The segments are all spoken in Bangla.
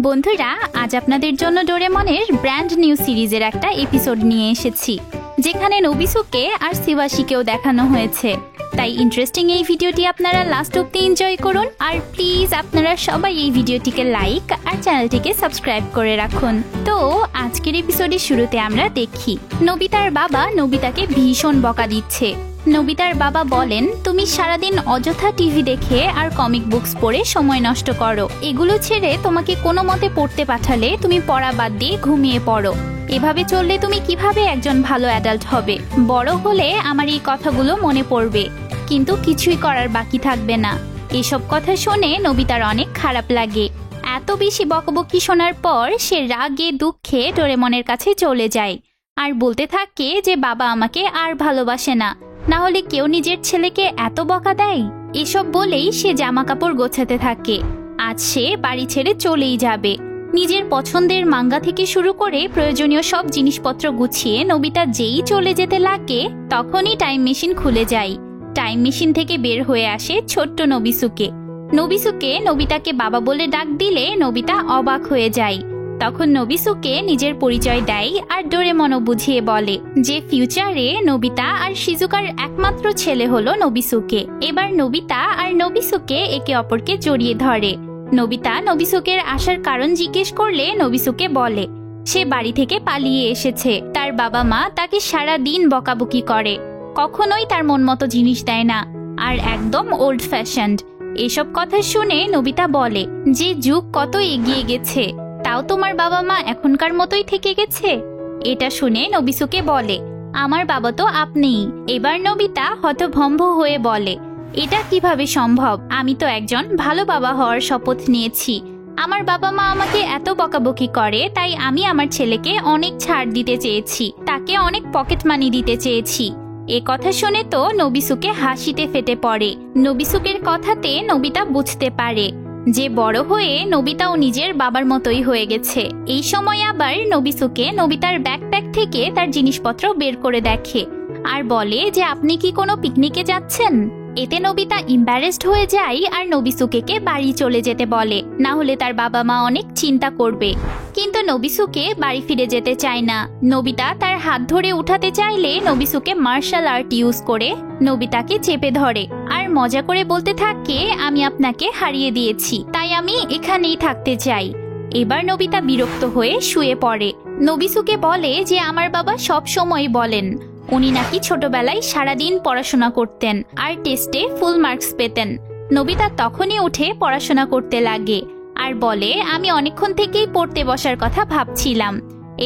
বন্ধুরা, আজ আপনাদের জন্য ডোরেমনের ব্র্যান্ড নিউ সিরিজের একটা এপিসোড নিয়ে এসেছি, যেখানে নোবিসুকে আর শিওয়াশিকেও দেখানো হয়েছে। তাই ইন্টারেস্টিং এই ভিডিওটি আপনারা লাস্ট অব্দি এনজয় করুন। আর প্লিজ আপনারা সবাই এই ভিডিওটিকে লাইক আর চ্যানেলটিকে সাবস্ক্রাইব করে রাখুন। তো আজকের এপিসোডের শুরুতে আমরা দেখি নোবিতার বাবা নোবিতাকে ভীষণ বকা দিচ্ছে। নোবিতার বাবা বলেন, তুমি সারাদিন অযথা টিভি দেখে আর কমিক বুকস পড়ে সময় নষ্ট করো। এগুলো ছেড়ে তোমাকে কোনো মতে পড়তে পাঠালে তুমি পড়া বাদ দিয়ে ঘুমিয়ে পড়ো। এভাবে চললে তুমি কিভাবে একজন ভালো অ্যাডাল্ট হবে? বড় হলে আমার এই কথাগুলো মনে পড়বে, কিন্তু কিছুই করার বাকি থাকবে না। এসব কথা শুনে নোবিতার অনেক খারাপ লাগে। এত বেশি বকবকি শোনার পর সে রাগে দুঃখে ডোরেমনের কাছে চলে যায় আর বলতে থাকে যে বাবা আমাকে আর ভালোবাসে না, না হলে কেউ নিজের ছেলেকে এত বকা দেয়? এসব বলেই সে জামা কাপড় গোছাতে থাকে। আজ সে বাড়ি ছেড়ে চলেই যাবে। নিজের পছন্দের মাঙ্গা থেকে শুরু করে প্রয়োজনীয় সব জিনিসপত্র গুছিয়ে নোবিতা যেই চলে যেতে লাগে, তখনই টাইম মেশিন খুলে যায়। টাইম মেশিন থেকে বের হয়ে আসে ছোট্ট নোবিসুকে। নোবিসুকে নোবিতাকে বাবা বলে ডাক দিলে নোবিতা অবাক হয়ে যায়। তখন নোবিসুকে নিজের পরিচয় দেয় আর ডোরেমনও বুঝিয়ে বলে যে ফিউচারে নোবিতা আর শিজুকার একমাত্র ছেলে হলো নোবিসুকে। এবার নোবিতা আর নোবিসুকে একে অপরকে জড়িয়ে ধরে। নোবিতা নোবিসুকের আসার কারণ জিজ্ঞেস করলে নোবিসুকে বলে সে বাড়ি থেকে পালিয়ে এসেছে। তার বাবা মা তাকে সারা দিন বকাবকি করে, কখনোই তার মন মতো জিনিস দেয় না, আর একদম ওল্ড ফ্যাশনড। এসব কথা শুনে নোবিতা বলে যে যুগ কত এগিয়ে গেছে, তাও তোমার বাবা মা এখনকার মতোই থেকে গেছে। এটা শুনে নোবিসুকে বলে আমার বাবা তো আপনিই। এবার নোবিতা হতভম্ব হয়ে বলে এটা কিভাবে সম্ভব? আমি তো একজন ভালো বাবা হওয়ার শপথ নিয়েছি। আমার বাবা মা আমাকে এত বকাবকি করে, তাই আমি আমার ছেলেকে অনেক ছাড় দিতে চেয়েছি, তাকে অনেক পকেট মানি দিতে চেয়েছি। এ কথা শুনে তো নোবিসুকে হাসিতে ফেটে পড়ে। নোবিসুকের কথাতে নোবিতা বুঝতে পারে যে বড় হয়ে নোবিতাও নিজের বাবার মতোই হয়ে গেছে। এই সময় আবার নোবিসুকে নোবিতার ব্যাকপ্যাক থেকে তার জিনিসপত্র বের করে দেখে আর বলে যে আপনি কি কোনো পিকনিকে যাচ্ছেন? এতে নোবিতা এম্বারেসড হয়ে যায় আর নোবিসুকে বাড়ি চলে যেতে বলে, না হলে তার বাবা মা অনেক চিন্তা করবে। কিন্তু নোবিসুকে বাড়ি ফিরে যেতে চায় না। নোবিতা তার হাত ধরে উঠাতে চাইলে নোবিসুকে মার্শাল আর্ট ইউজ করে নোবিতাকে চেপে ধরে আর মজা করে বলতে থাকে আমি আপনাকে হারিয়ে দিয়েছি, তাই আমি এখানেই থাকতে চাই। এবার নোবিতা বিরক্ত হয়ে শুয়ে পড়ে। নোবিসুকে বলে যে আমার বাবা সব সময় বলেন উনি নাকি ছোটবেলায় সারাদিন পড়াশোনা করতেন আর টেস্টে ফুল মার্কস পেতেন। নোবিতা তখনই উঠে পড়াশোনা করতে লাগে আর বলে আমি অনেকক্ষণ থেকেই পড়তে বসার কথা ভাবছিলাম।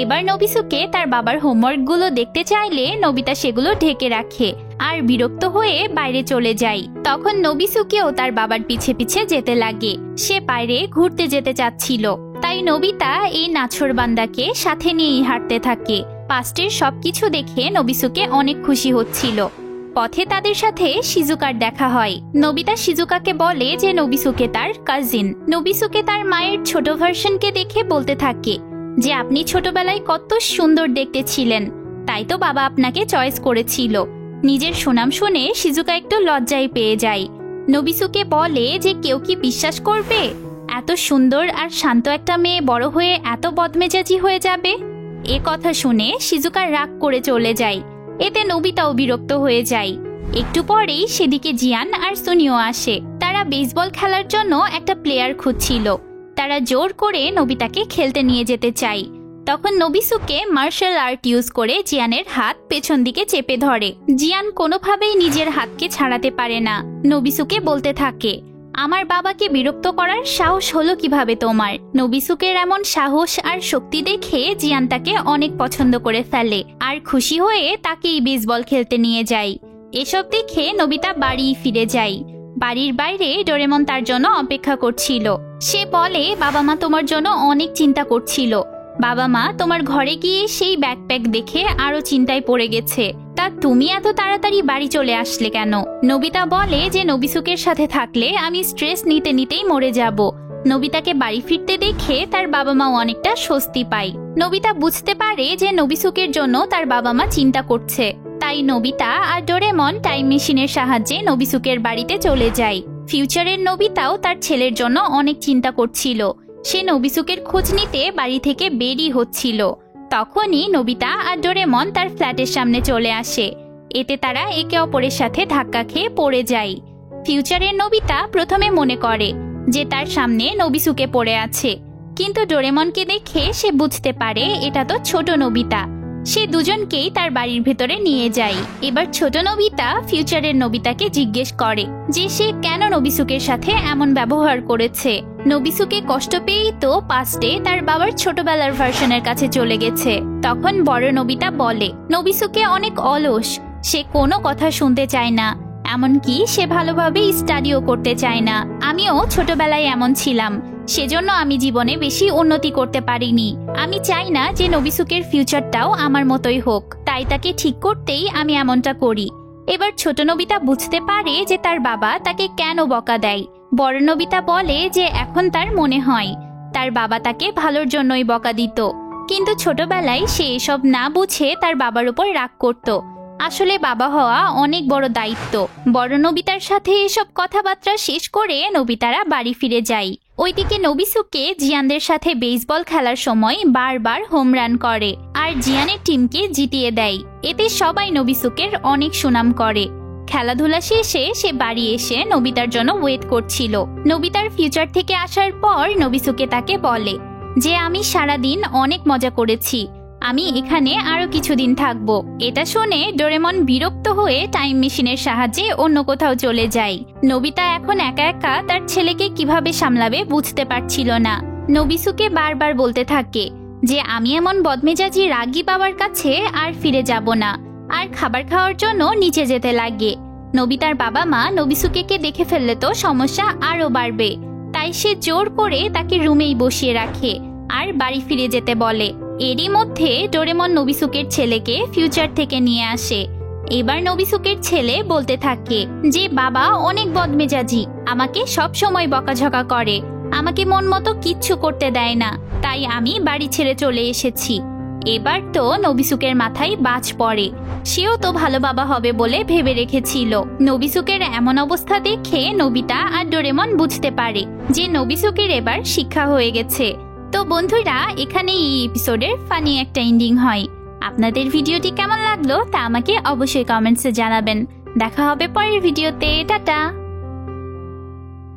এবার নোবিসুকে তার বাবার হোমওয়ার্কগুলো দেখতে চাইলে নোবিতা সেগুলো ঢেকে রাখে আর বিরক্ত হয়ে বাইরে চলে যায়। তখন নোবিসুকেও তার বাবার পিছে পিছে যেতে লাগে। সে বাইরে ঘুরতে যেতে চাচ্ছিল, তাই নোবিতা এই নাছোড়বান্দাকে সাথে নিয়েই হাঁটতে থাকে। পাস্টের সবকিছু দেখে নোবিসুকে অনেক খুশি হচ্ছিল। পথে তাদের সাথে শিজুকার দেখা হয়। নোবিতা শিজুকাকে বলে যে নোবিসুকে তার কাজিন। নোবিসুকে তার মায়ের ছোট ভার্সনকে দেখে বলতে থাকে যে আপনি ছোটবেলায় কত সুন্দর দেখতে ছিলেন, তাই তো বাবা আপনাকে চয়েস করেছিল। নিজের সুনাম শুনে শিজুকা একটু লজ্জায় পেয়ে যায়। নোবিসুকে বলে যে কেউ কি বিশ্বাস করবে এত সুন্দর আর শান্ত একটা মেয়ে বড় হয়ে এত বদমেজাজি হয়ে যাবে? এ কথা শুনে শিজুকা রাগ করে চলে যায়। এতে নোবিতাও বিরক্ত হয়ে যায়। একটু পরেই সেদিকে জিয়ান আর সুনিও আসে। তারা বেসবল খেলার জন্য একটা প্লেয়ার খুঁজছিল। তারা জোর করে নোবিতাকে খেলতে নিয়ে যেতে চায়। তখন নোবিসুকে মার্শাল আর্ট ইউজ করে জিয়ানের হাত পেছন দিকে চেপে ধরে। জিয়ান কোনোভাবেই নিজের হাতকে ছাড়াতে পারে না। নোবিসুকে বলতে থাকে আমার বাবাকে বিরক্ত করার সাহস হলো কিভাবে তোমার? নোবিসুকের এমন সাহস আর শক্তি দেখে জিয়ান তাকে অনেক পছন্দ করে ফেলে আর খুশি হয়ে তাকেই বেসবল খেলতে নিয়ে যায়। এসব দেখে নোবিতা বাড়ি ফিরে যায়। বাড়ির বাইরে ডোরেমন তার জন্য অপেক্ষা করছিল। সে বলে বাবা মা তোমার জন্য অনেক চিন্তা করছিল। বাবা মা তোমার ঘরে গিয়ে সেই ব্যাকপ্যাক দেখে আরো চিন্তায় পড়ে গেছে। তা তুমি এত তাড়াতাড়ি বাড়ি চলে আসলে কেন? নোবিতা বলে যে নোবিসুকের সাথে থাকলে আমি স্ট্রেস নিতে নিতেই মরে যাব। নোবিতাকে বাড়ি ফিরতে দেখে তার বাবা মাও অনেকটা স্বস্তি পায়। নোবিতা বুঝতে পারে যে নোবিসুকের জন্য তার বাবা মা চিন্তা করছে, তাই নোবিতা আর ডোরেমন টাইম মেশিনের সাহায্যে নোবিসুকের বাড়িতে চলে যায়। ফিউচারের নোবিতাও তার ছেলের জন্য অনেক চিন্তা করছিল। সে নোবিসুকের খোঁজ নিতে বাড়ি থেকে বেরিয়ে হচ্ছিল। তখনই নোবিতা আর ডোরেমন তার ফ্ল্যাটের সামনে চলে আসে। এতে তারা একে অপরের সাথে ধাক্কা খেয়ে পড়ে যায়। ফিউচারের নোবিতা প্রথমে মনে করে যে তার সামনে নোবিসুকে পড়ে আছে, কিন্তু ডোরেমনকে দেখে সে বুঝতে পারে এটা তো ছোট নোবিতা। সে দুজনকেই তার বাড়ির ভেতরে নিয়ে যায়। এবার ছোট নোবিতা ফিউচারের নোবিতাকে জিজ্ঞেস করে যে সে কেন নোবিসুকের সাথে এমন ব্যবহার করেছে। নোবিসুকে কষ্ট পেয়েই তো পাস্টে তার বাবার ছোটবেলার ভার্সনের কাছে চলে গেছে। তখন বড় নোবিতা বলে নোবিসুকে অনেক অলস, সে কোনো কথা শুনতে চায় না, এমনকি সে ভালোভাবে স্টাডিও করতে চায় না। আমিও ছোটবেলায় এমন ছিলাম, সেজন্য আমি জীবনে বেশি উন্নতি করতে পারিনি। আমি চাই না যে নোবিসুকের ফিউচারটাও আমার মতোই হোক, তাই তাকে ঠিক করতেই আমি এমনটা করি। এবার ছোট নোবিতা বুঝতে পারে যে তার বাবা তাকে কেন বকা দেয়। বড় নোবিতা বলে যে এখন তার মনে হয় তার বাবা তাকে ভালোর জন্যই বকা দিত, কিন্তু ছোটবেলায় সে এসব না বুঝে তার বাবার উপর রাগ করত। আসলে বাবা হওয়া অনেক বড় দায়িত্ব। বড় নোবিতার সাথে এসব কথাবার্তা শেষ করে নোবিতারা বাড়ি ফিরে যায়। ওইদিকে নোবিসুকে জিয়ানদের সাথে বেসবল খেলার সময় বারবার হোম রান করে আর জিয়ানের টিমকে জিতিয়ে দেয়। এতে সবাই নোবিসুকের অনেক সুনাম করে। খেলাধুলা শেষে সে বাড়ি এসে নোবিতার জন্য ওয়েট করছিল। নোবিতার ফিউচার থেকে আসার পর নোবিসুকে তাকে বলে যে আমি সারাদিন অনেক মজা করেছি, আমি এখানে আরো কিছুদিন থাকবো। এটা শুনে ডোরেমন বিরক্ত হয়ে টাইম মেশিনের সাহায্যে অন্য কোথাও চলে যায়। নোবিতা এখন একা একা তার ছেলেকে কিভাবে সামলাবে বুঝতে পারছিল না। নোবিসুকে বারবার বলতে থাকে যে আমি এমন বদমেজাজি রাগী বাবার কাছে আর ফিরে যাব না, আর খাবার খাওয়ার জন্য নিচে যেতে লাগে। নোবিতার বাবা মা নোবিসুকে দেখে ফেললে তো সমস্যা আরো বাড়বে, তাই সে জোর করে তাকে রুমেই বসিয়ে রাখে আর বাড়ি ফিরে যেতে বলে। এরই মধ্যে ডোরেমন নোবিসুকের ছেলেকে ফিউচার থেকে নিয়ে আসে। এবার নোবিসুকের ছেলে বলতে থাকে যে বাবা অনেক বদমেজাজি, আমাকে সব সময় বকাঝকা করে, আমাকে মন মতো কিচ্ছু করতে দেয় না, তাই আমি বাড়ি ছেড়ে চলে এসেছি। এবার তো নোবিসুকের মাথায় বাজ পড়ে, সেও তো ভালো বাবা হবে বলে ভেবে রেখেছিল। নোবিসুকের এমন অবস্থা দেখে নোবিতা আর ডোরেমন বুঝতে পারে যে নোবিসুকের এবার শিক্ষা হয়ে গেছে। তো বন্ধুরা, এখানে এই এপিসোডের ফানি একটা এন্ডিং হয়। আপনাদের ভিডিওটি কেমন লাগলো তা আমাকে অবশ্যই কমেন্টসে জানাবেন। দেখা হবে পরের ভিডিওতে। টাটা।